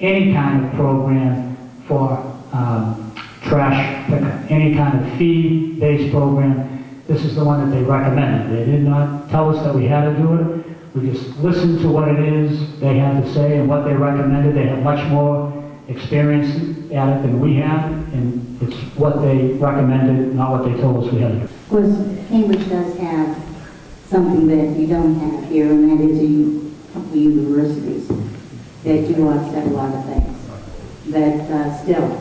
any kind of program for trash pickup, any kind of fee-based program. This is the one that they recommended. They did not tell us that we had to do it. We just listened to what it is they had to say and what they recommended. They have much more experience at it than we have, and it's what they recommended, not what they told us we had to do. Of course, Cambridge does have something that you don't have here, and that is a couple of universities that do offset a lot of things. But still,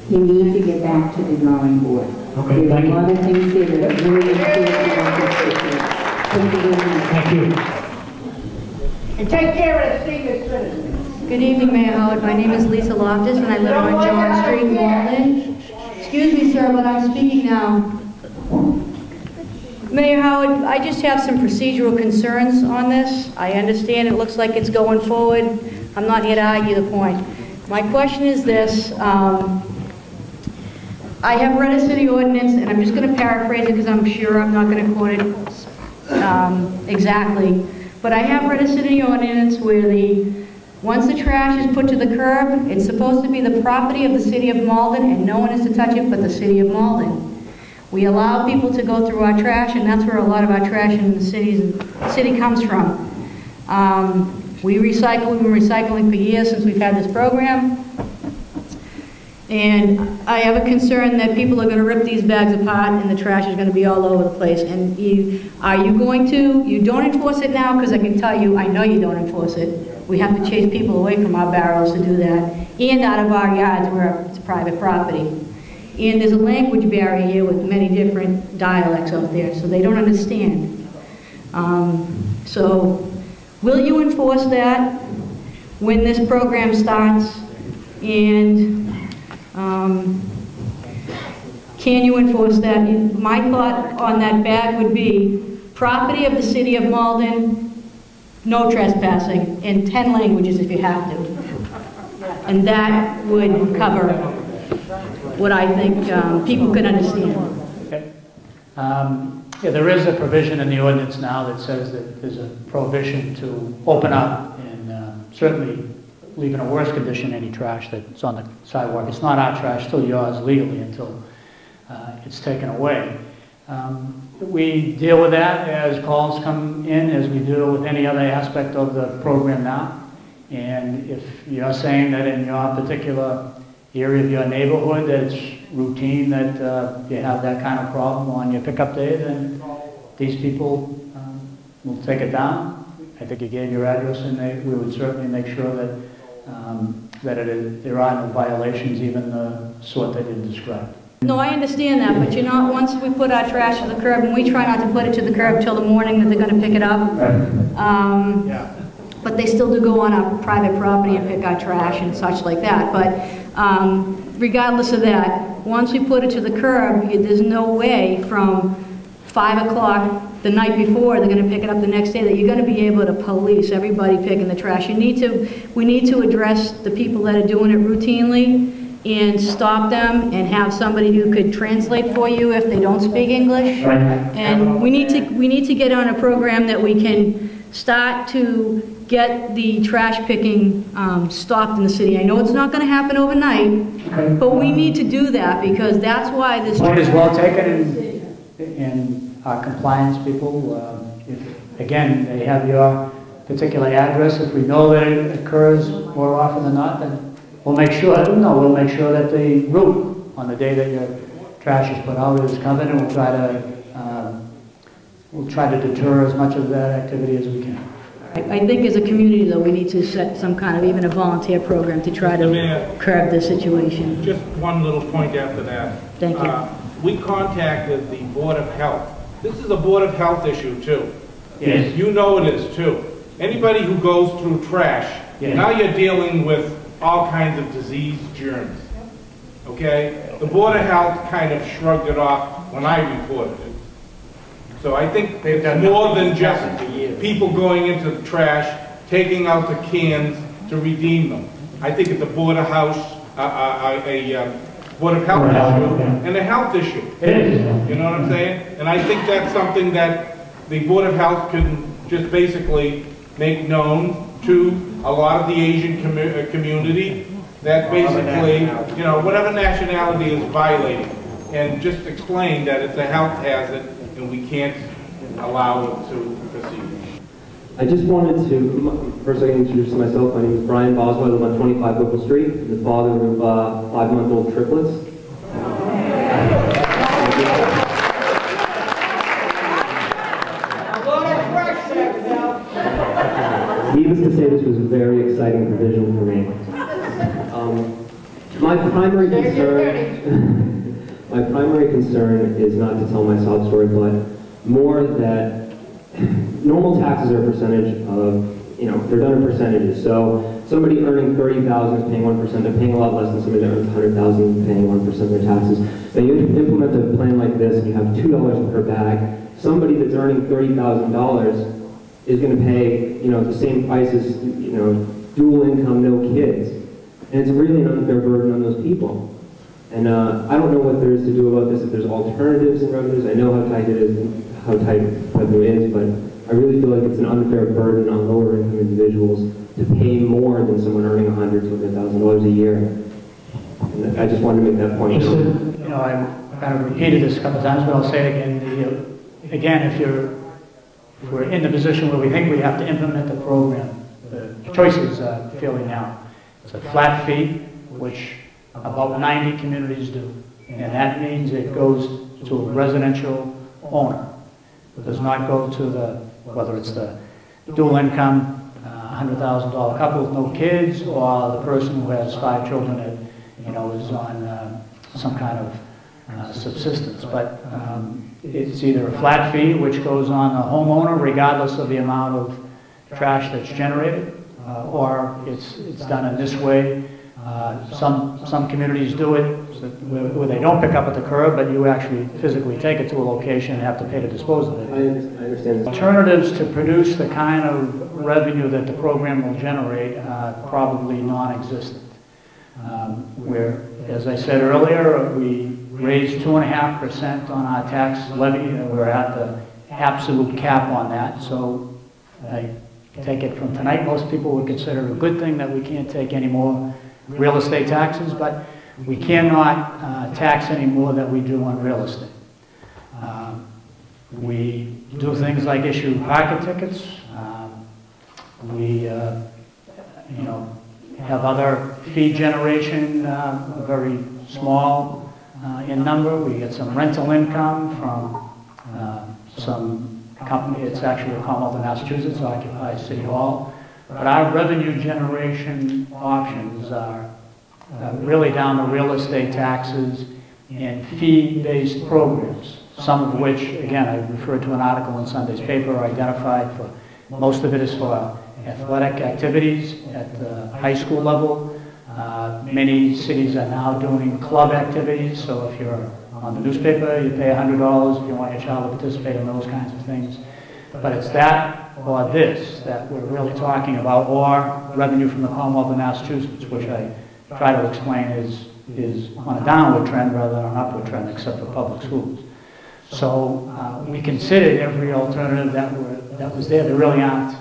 you need to get back to the drawing board. Okay, There's thank a you. lot of things here that are really important to our constituents. Thank you very much. Thank you. And take care of the senior citizens. Good evening, Mayor Howard. My name is Lisa Loftus, and I live on John Street, Malden. Excuse me, sir, but I'm speaking now. Mayor Howard, I just have some procedural concerns on this. I understand it looks like it's going forward. I'm not here to argue the point. My question is this. I have read a city ordinance, and I'm just going to paraphrase it because I'm sure I'm not going to quote it exactly. But I have read a city ordinance where once the trash is put to the curb, it's supposed to be the property of the city of Malden, and no one is to touch it but the city of Malden. We allow people to go through our trash, and that's where a lot of our trash in the city comes from. We've been recycling for years since we've had this program. And I have a concern that people are going to rip these bags apart and the trash is going to be all over the place. And are you going to? You don't enforce it now, because I can tell you, I know you don't enforce it. We have to chase people away from our barrels to do that, and out of our yards where it's private property. And there's a language barrier here with many different dialects out there, so they don't understand. So will you enforce that when this program starts? And can you enforce that? My thought on that bag would be property of the city of Malden, no trespassing, in 10 languages if you have to. And that would cover what I think people can understand. Okay. Yeah, there is a provision in the ordinance now that says that there's a prohibition to open up and certainly leave in a worse condition any trash that's on the sidewalk. It's not our trash, still yours legally until it's taken away. We deal with that as calls come in, as we do with any other aspect of the program now. And if you're saying that in your particular area of your neighborhood that it's routine that you have that kind of problem on your pickup day, then these people will take it down. I think you gave your address, and we would certainly make sure that there are no violations, even the sort that you described. No, I understand that, but you know, once we put our trash to the curb, and we try not to put it to the curb till the morning that they're going to pick it up, but they still do go on our private property and pick our trash and such like that. But regardless of that, once we put it to the curb, there's no way from 5 o'clock the night before, they're going to pick it up the next day, that you're going to be able to police everybody picking the trash. We need to address the people that are doing it routinely and stop them and have somebody who could translate for you if they don't speak English. Right. And we need to get on a program that we can start to get the trash picking stopped in the city. I know it's not going to happen overnight, but we need to do that, because that's why this point is well taken, and our compliance people, if again they have your particular address, if we know that it occurs more often than not, then we'll make sure that the route on the day that your trash is put out is covered, and we'll try to deter as much of that activity as we can. I think as a community, though, we need to set some kind of even a volunteer program to try to curb this situation. Just one little point after that. Thank you. We contacted the Board of Health. This is a Board of Health issue, too. Yes. You know it is, too. Anybody who goes through trash, yes. Now you're dealing with all kinds of disease germs. Okay? The Board of Health kind of shrugged it off when I reported it. So I think it's more than just people going into the trash, taking out the cans to redeem them. I think it's a Board of Health issue and a health issue. You know what I'm saying? And I think that's something that the Board of Health can just basically make known to a lot of the Asian community that basically, you know, whatever nationality is violating, and just explain that it's a health hazard and we can't allow it to proceed. I just wanted to, first I can introduce myself. My name is Brian Boswell. I live on 25 Whipple Street. I'm the father of 5-month-old triplets. Needless to say, this was a very exciting provision for me. My primary concern is not to tell my sob story, but more that normal taxes are a percentage of, you know, they're done in percentages. So somebody earning $30,000 is paying 1%. They're paying a lot less than somebody that earns $100,000 paying 1% of their taxes. Now you implement a plan like this, and you have $2 per bag. Somebody that's earning $30,000 is going to pay, you know, the same price as, you know, dual income, no kids. And it's really an unfair burden on those people. And I don't know what there is to do about this, if there's alternatives in revenues. I know how tight it is, how tight revenue is, but I really feel like it's an unfair burden on lower income individuals to pay more than someone earning $100,000 to $100,000 a year. And I just wanted to make that point. Just to, you know, I kind of repeated this a couple of times, but I'll say it again. Again, if we're in the position where we think we have to implement the program, the choices are fairly narrow. It's a flat fee, which about 90 communities do. And that means it goes to a residential owner. It does not go to the, whether it's the dual income, $100,000 couple with no kids, or the person who has 5 children that, you know, is on some kind of subsistence. But it's either a flat fee, which goes on the homeowner regardless of the amount of trash that's generated, or it's done in this way. Some communities do it where they don't pick up at the curb, but you actually physically take it to a location and have to pay to dispose of it. I understand. Alternatives to produce the kind of revenue that the program will generate are probably non-existent. Where, as I said earlier, we raised 2.5% on our tax levy, and we're at the absolute cap on that. So I take it from tonight, most people would consider it a good thing that we can't take any more real estate taxes, but we cannot tax any more than we do on real estate. We do things like issue parking tickets. We, you know, have other fee generation, very small in number. We get some rental income from some company. It's actually a Commonwealth of Massachusetts, occupies City Hall. But our revenue generation options are really down to real estate taxes and fee-based programs, some of which, again, I referred to an article in Sunday's paper, identified for, most of it is for athletic activities at the high school level. Many cities are now doing club activities, so if you're on the newspaper, you pay $100 if you want your child to participate in those kinds of things. But it's that or this that we're really talking about, or revenue from the Commonwealth of Massachusetts, which I try to explain is on a downward trend rather than an upward trend, except for public schools. So we considered every alternative that was there. There really aren't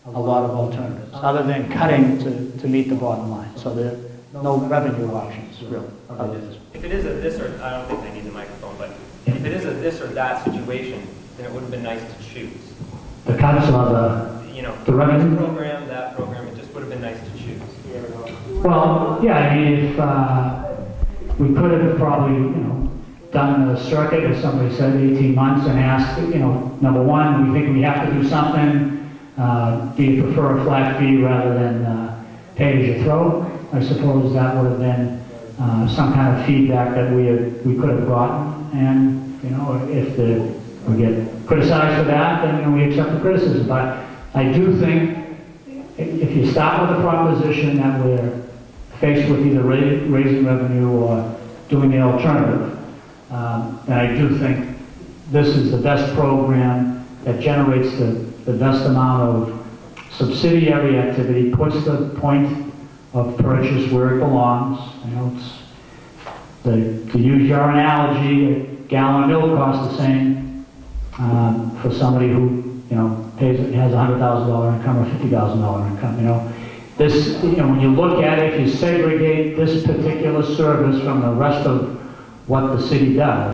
a lot of alternatives, other than cutting to meet the bottom line. So there are no revenue options, really. If it is a this or, I don't think they need the microphone, but if it is a this or that situation, then it would have been nice to choose. The cuts are the, you know, the revenue? this program, that program, it just would have been nice to choose. Well, yeah, I mean, if we could have probably, you know, done the circuit, as somebody said, 18 months, and asked, you know, number one, we think we have to do something. Do you prefer a flat fee rather than pay as you throw? I suppose that would have been some kind of feedback that we could have gotten, and you know, if we get criticized for that, then we accept the criticism. But I do think if you start with a proposition that we're faced with either raising revenue or doing the alternative, then I do think this is the best program that generates the best amount of subsidiary activity, puts the point of purchase where it belongs. You know, it's to use your analogy, a gallon of milk costs the same for somebody who, you know, has $100,000 income or $50,000 income. You know, This, you know, when you look at it, if you segregate this particular service from the rest of what the city does,